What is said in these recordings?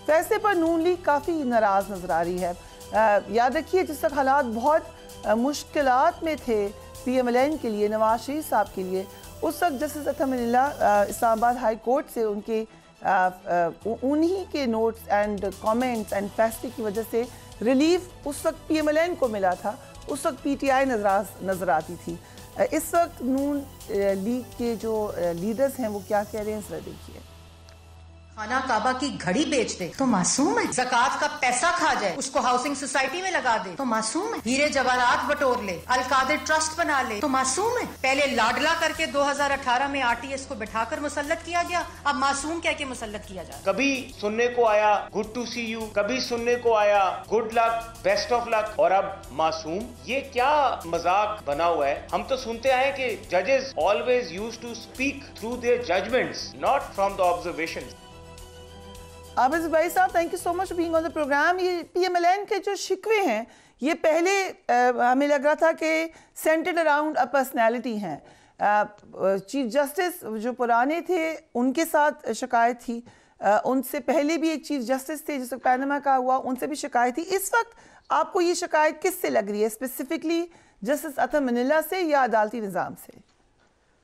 फैसले पर नून लीग काफ़ी नाराज़ नजर आ रही है। याद रखिए जिस वक्त हालात बहुत मुश्किलात में थे PMLN के लिए, नवाज शरीफ साहब के लिए, उस वक्त justice Athar Minallah Islamabad high court से उनके उन्हीं के नोट्स एंड कमेंट्स एंड फैसले की वजह से रिलीफ उस वक्त PMLN को मिला था, उस वक्त PTI नजर आती थी। इस वक्त नून लीग के जो लीडर्स हैं वो क्या कह रहे हैं, जरा देखिए। खाना काबा की घड़ी बेच दे तो मासूम है, ज़कात का पैसा खा जाए उसको हाउसिंग सोसाइटी में लगा दे तो मासूम है, हीरे जवाहरात बटोर ले, अलकादिर ट्रस्ट बना ले तो मासूम है। पहले लाडला करके 2018 में RTS को बिठाकर मुसल्लत किया गया, अब मासूम कह के मुसल्लत किया जा रहा। कभी सुनने को आया गुड टू सी यू, कभी सुनने को आया good luck, best of luck, और अब मासूम। ये क्या मजाक बना हुआ है? हम तो सुनते आए कि जजेस always used to speak through their judgments, not from the observations. Abid भाई साहब, thank you so much being on the program. ये PMLN के जो शिकवे हैं ये पहले हमें लग रहा था कि सेंटर्ड अराउंड अ पर्सनैलिटी हैं। चीफ जस्टिस जो पुराने थे उनके साथ शिकायत थी, उनसे पहले भी एक चीफ जस्टिस थे जिसको पैनामा का हुआ, उनसे भी शिकायत थी। इस वक्त आपको ये शिकायत किससे लग रही है, स्पेसिफिकली जस्टिस अतहर मनील्लाह से या अदालती निज़ाम से?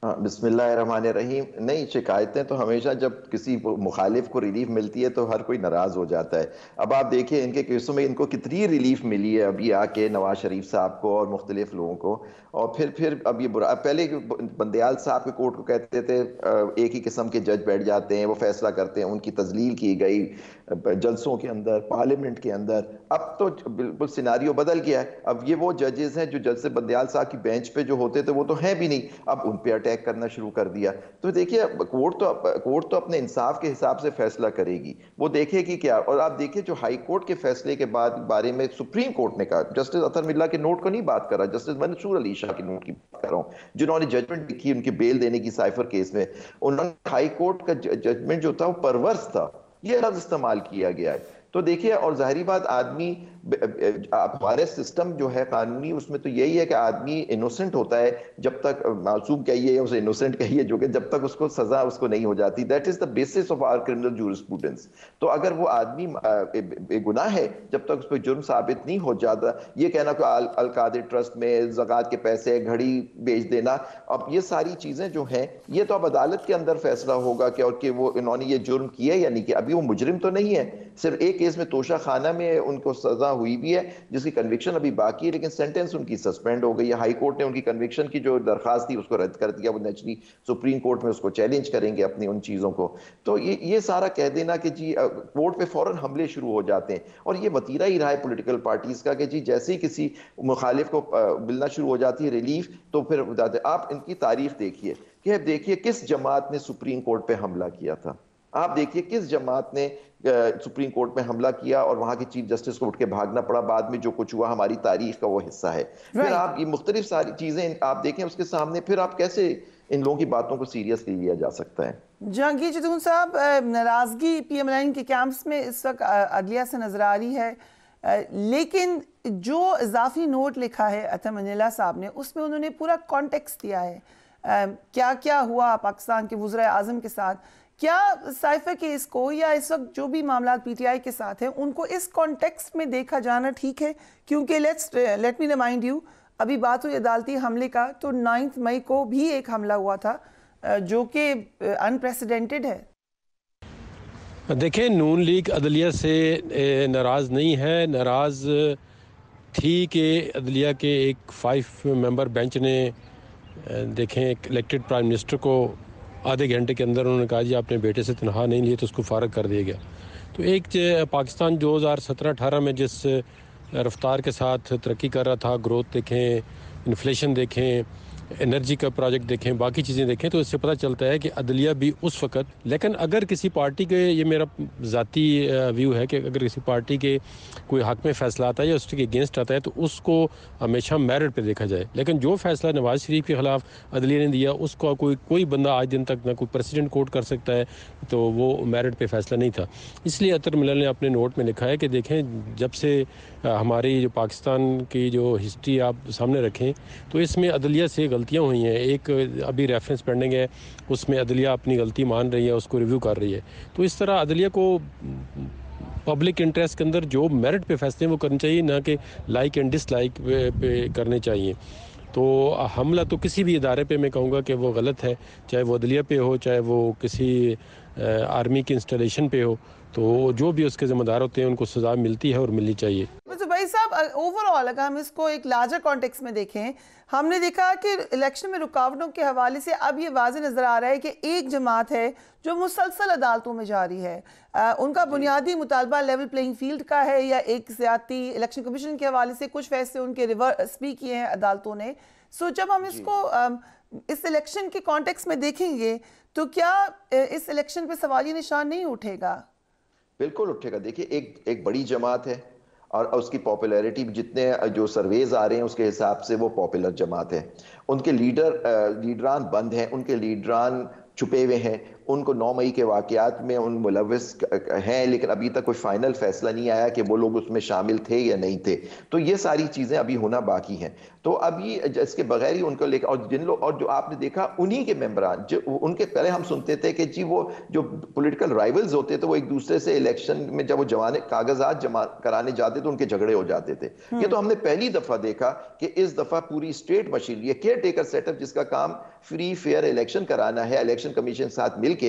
बिस्मिल्लाहिर्रहमानिर्रहीम। नहीं, शिकायतें तो हमेशा जब किसी मुखालिफ को रिलीफ मिलती है तो हर कोई नाराज़ हो जाता है। अब आप देखिए इनके केसों में इनको कितनी रिलीफ मिली है अभी आके, नवाज शरीफ साहब को और मुख्तलिफ लोगों को। और फिर अब ये बुरा, पहले बंदयाल साहब के कोर्ट को कहते थे एक ही किस्म के जज बैठ जाते हैं, वो फैसला करते हैं, उनकी तजलील की गई जलसों के अंदर, पार्लियामेंट के अंदर। अब तो बिल्कुल सिनारियो बदल गया है। अब ये वो जजेस हैं जो जस्टिस बंदयाल साहब की बेंच पे जो होते थे वो तो हैं भी नहीं, अब उन पे अटैक करना शुरू कर दिया। तो देखिए कोर्ट तो अपने इंसाफ के हिसाब से फैसला करेगी, वो देखेगी क्या। और आप देखिए जो हाई कोर्ट के फैसले के बारे में सुप्रीम कोर्ट ने कहा, जस्टिस अतहर मनील्लाह के नोट को नहीं बात कर रहा, जस्टिस मंसूर अली शाह के नोट की बात कर रहा हूँ, जिन्होंने जजमेंट लिखी उनकी बेल देने की साइफर केस में। उन्होंने हाई कोर्ट का जजमेंट जो था वो परवर्स था, ये लफ्ज इस्तेमाल किया गया है। तो देखिए, और जाहिर बात आदमी, हमारे सिस्टम जो है कानूनी, उसमें तो यही है कि आदमी इनोसेंट होता है जब तक, मासूम कहिए या उसे इनोसेंट कहिए, जो कि जब तक उसको सजा उसको नहीं हो जाती। That is the basis of our criminal jurisprudence. तो अगर वो आदमी बेगुनाह है जब तक उस पर जुर्म साबित नहीं हो जाता, ये कहना कि अलकादिर ट्रस्ट में ज़कात के पैसे, घड़ी बेच देना, अब ये सारी चीजें जो हैं ये तो अब अदालत के अंदर फैसला होगा कि वो इन्होंने ये जुर्म किया या नहीं किया। अभी वो मुजरिम तो नहीं है, सिर्फ एक केस में तोशा खाना में उनको सजा हुई भी है जिसकी कन्विक्शन अभी बाकी है, लेकिन सेंटेंस उनकी सस्पेंड हो गई है। हाई कोर्ट ने उनकी कन्विक्शन की जो दरखास्त थी उसको रद्द कर दिया, वो नेचुरली सुप्रीम कोर्ट में उसको चैलेंज करेंगे अपनी उन चीजों को। तो ये सारा कह देना कि जी कोर्ट पे फौरन हमले शुरू हो जाते हैं, और ये वतीरा ही रहा है पॉलिटिकल पार्टीज का कि जी जैसे ही किसी मुखालिफ को मिलना शुरू हो जाती है रिलीफ, तो फिर आप इनकी तारीख देखिए कि देखिए किस जमात ने सुप्रीम कोर्ट पे हमला किया था, आप देखिए किस जमात ने सुप्रीम कोर्ट में हमला किया और वहां के चीफ जस्टिस को उठ के भागना पड़ा। बाद में जो कुछ हुआ हमारी तारीख का वो हिस्सा है। फिर आप ये मुख्तलिफ सारी चीजें आप देखें उसके सामने, फिर आप कैसे इन लोगों की बातों को सीरियसली लिया जा सकता है। जहांगीर जदून साहब, नाराजगी PMLN के कैंप्स में इस वक्त अदलिया से नजर आ रही है, लेकिन जो इजाफी नोट लिखा है अतहर मनील्लाह साहब ने, उसमें उन्होंने पूरा कॉन्टेक्स्ट दिया है, क्या क्या हुआ पाकिस्तान के वज़ीर आज़म के साथ। क्या साइफर केस को या इस वक्त जो भी मामला PTI के साथ हैं उनको इस कॉन्टेक्स्ट में देखा जाना ठीक है? क्योंकि लेट मी रिमाइंड यू, अभी बात हुई अदालती हमले का, तो 9 मई को भी एक हमला हुआ था जो कि अनप्रेसिडेंटेड है। देखें, नून लीग अदलिया से नाराज़ नहीं है, नाराज़ थी कि अदलिया के एक 5 मेंबर बेंच ने देखें एक इलेक्टेड प्राइम मिनिस्टर को आधे घंटे के अंदर उन्होंने कहा जी आपने बेटे से तनख्वाह नहीं ली तो उसको फारग कर दिया गया। तो एक पाकिस्तान 2017-18 में जिस रफ्तार के साथ तरक्की कर रहा था, ग्रोथ देखें, इन्फ्लेशन देखें, एनर्जी का प्रोजेक्ट देखें, बाकी चीज़ें देखें, तो इससे पता चलता है कि अदलिया भी उस वक़्त, लेकिन अगर किसी पार्टी के, ये मेरा ज़ाती व्यू है कि अगर किसी पार्टी के कोई हक़ में फ़ैसला आता है या उसके अगेंस्ट आता है तो उसको हमेशा मेरिट पे देखा जाए। लेकिन जो फ़ैसला नवाज शरीफ के ख़िलाफ़ अदलिया ने दिया उसको कोई बंदा आज दिन तक ना कोई प्रेसिडेंट कोर्ट कर सकता है, तो वो मेरिट पे फ़ैसला नहीं था। इसलिए अतहर मनील्लाह ने अपने नोट में लिखा है कि देखें, जब से हमारी जो पाकिस्तान की जो हिस्ट्री आप सामने रखें तो इसमें अदलिया से गलतियां हुई हैं। एक अभी रेफरेंस पेंडिंग है, उसमें अदलिया अपनी गलती मान रही है, उसको रिव्यू कर रही है। तो इस तरह अदलिया को पब्लिक इंटरेस्ट के अंदर जो मेरिट पे फैसले वो करने चाहिए, ना कि लाइक एंड डिसलाइक पे करने चाहिए। तो हमला तो किसी भी इदारे पे मैं कहूँगा कि वो गलत है, चाहे वो अदलिया पे हो, चाहे वो किसी आर्मी की इंस्टॉलेशन पे हो, तो जो भी उसके ज़िम्मेदार होते हैं उनको सज़ा मिलती है और मिलनी चाहिए। तो भाई साहब, ओवरऑल अगर हम इसको एक लार्जर कॉन्टेक्स्ट में देखें, हमने देखा कि इलेक्शन में रुकावटों के हवाले से अब ये वाज़ेह नज़र आ रहा है कि एक जमात है जो मुसलसल अदालतों में जारी है। उनका बुनियादी मुतालबा लेवल प्लेइंग फील्ड का है या एक ज़्यादती इलेक्शन कमीशन के हवाले से कुछ फैसले उनके रिवर्स भी किए हैं अदालतों ने। सो जब हम इसको इस इलेक्शन के कॉन्टेक्स्ट में देखेंगे तो क्या इस इलेक्शन पे सवालिया निशान नहीं उठेगा? बिल्कुल उठेगा। देखिए, एक बड़ी जमात है और उसकी पॉपुलैरिटी जितने जो सर्वेज आ रहे हैं उसके हिसाब से वो पॉपुलर जमात है। उनके लीडरान बंद हैं, उनके लीडरान छुपे हुए हैं, उनको 9 मई के वाक़यात में उन मुलव्विस हैं, लेकिन अभी तक कोई फाइनल फैसला नहीं आया कि वो लोग उसमें शामिल थे या नहीं थे। तो ये सारी चीज़ें अभी होना बाकी हैं। तो अभी इसके बगैर ही उनको लेकर, और जिन लोग, और जो आपने देखा उन्हीं के मेंबरान, जो उनके पहले हम सुनते थे कि जी वो जो पॉलिटिकल राइवल्स होते थे वो एक दूसरे से इलेक्शन में जब वो कागजात जमा कराने जाते थे उनके झगड़े हो जाते थे। ये तो हमने पहली दफा देखा कि इस दफा पूरी स्टेट मशीनरी, ये केयर टेकर सेटअप जिसका काम फ्री फेयर इलेक्शन कराना है, इलेक्शन कमीशन साथ मिलके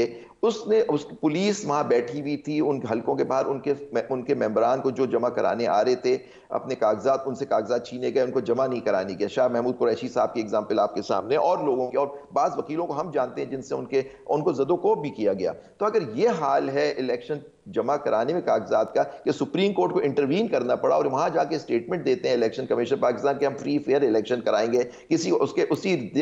उसकी पुलिस वहां बैठी हुई थी उन हलकों के बाहर, उनके मेंबरान को जो जमा कराने आ रहे थे अपने कागजात, उनसे कागजात छीने गए, उनको जमा नहीं कराने गए। शाह महमूद कुरैशी साहब की एग्जाम्पल आपके सामने, और लोगों के, और बाज वकीलों को हम जानते हैं जिनसे उनको जदोकोब भी किया गया। तो अगर ये हाल है इलेक्शन जमा कराने में कागजात का कि सुप्रीम कोर्ट को इंटरवीन करना पड़ा और वहां जाके स्टेटमेंट देते हैं इलेक्शन कमीशन पाकिस्तान के हम फ्री फेयर इलेक्शन कराएंगे,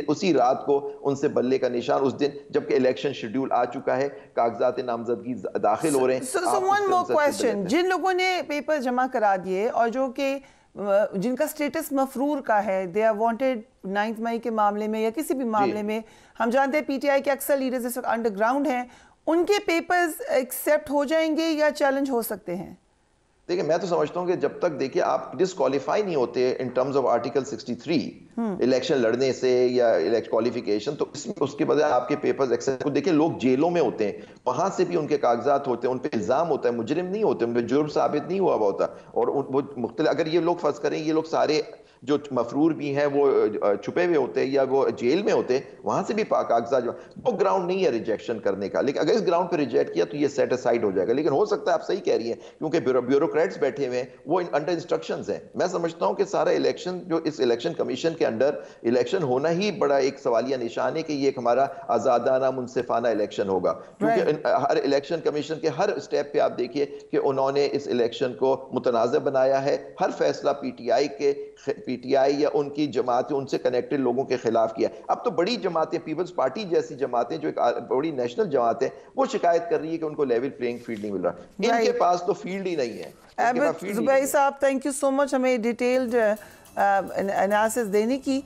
उसी रात को उनसे बल्ले का निशान, उस दिन जबकि इलेक्शन शेड्यूल आ चुका है, कागजात नामजदगी दाखिल हो रहे हैं। So one more question, जिन लोगों ने पेपर जमा करा दिए और जो कि जिनका स्टेटस मफरूर का है, दे आर वांटेड 9 मई के मामले में या किसी भी मामले में, हम जानते हैं पीटीआई के अक्सर लीडर्स इस वक्त अंडरग्राउंड हैं, उनके पेपर्स एक्सेप्ट हो जाएंगे या चैलेंज हो सकते हैं? देखिए, मैं तो समझता हूं कि जब तक देखिए आप डिसक्वालीफाई नहीं होते in terms of article 63 election लड़ने से या इलेक्शन क्वालिफिकेशन, तो उसके बजाय आपके पेपर्स एक्सेप्ट। देखिए, लोग जेलों में होते हैं, वहां से भी उनके कागजात होते हैं, उन पे इल्जाम होता है, मुजरिम नहीं होते, उन पे जुर्म साबित नहीं हुआ होता, और वो मुख्तलिफ, अगर ये लोग फर्ज करें, ये लोग सारे जो मफरूर भी हैं वो छुपे हुए होते हैं या वो जेल में होते हैं, वहां से भी कागजात, वो ग्राउंड नहीं है रिजेक्शन करने का। लेकिन अगर इस ग्राउंड पे रिजेक्ट किया तो ये सेट असाइड हो जाएगा। लेकिन हो सकता है, आप सही कह रही हैं, क्योंकि ब्यूरोक्रेट्स बैठे हुए हैं, वो अंडर इंस्ट्रक्शंस हैं। मैं समझता हूं कि सारा इलेक्शन, जो इस इलेक्शन कमीशन के अंडर इलेक्शन होना ही बड़ा एक सवालिया निशान है कि ये एक हमारा आजादाना मुनसिफाना इलेक्शन होगा, क्योंकि हर इलेक्शन कमीशन के हर स्टेप पे आप देखिए कि उन्होंने इस इलेक्शन को मुतनाज़ बनाया है। हर फैसला पीटीआई या उनकी जमातें, उनसे कनेक्टेड लोगों के खिलाफ किया। अब तो बड़ी जमातें, पीपल्स पार्टी जैसी जमातें जो एक बड़ी नेशनल जमात है, वो शिकायत कर रही है कि उनको लेवल प्लेइंग फील्ड नहीं मिल रहा। इनके पास तो फील्ड ही नहीं है। जुबैर साहब, थैंक यू सो मच हमें डिटेल्ड एनालिसिस देने की।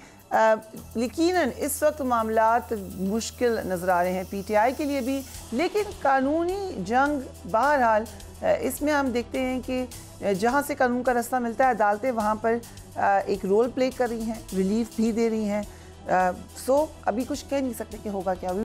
यकीनन इस वक्त मामलात मुश्किल नज़र आ रहे हैं पीटीआई के लिए भी, लेकिन कानूनी जंग बहरहाल इसमें हम देखते हैं कि जहाँ से कानून का रास्ता मिलता है, अदालतें वहाँ पर एक रोल प्ले कर रही हैं, रिलीफ भी दे रही हैं। सो अभी कुछ कह नहीं सकते कि होगा क्या।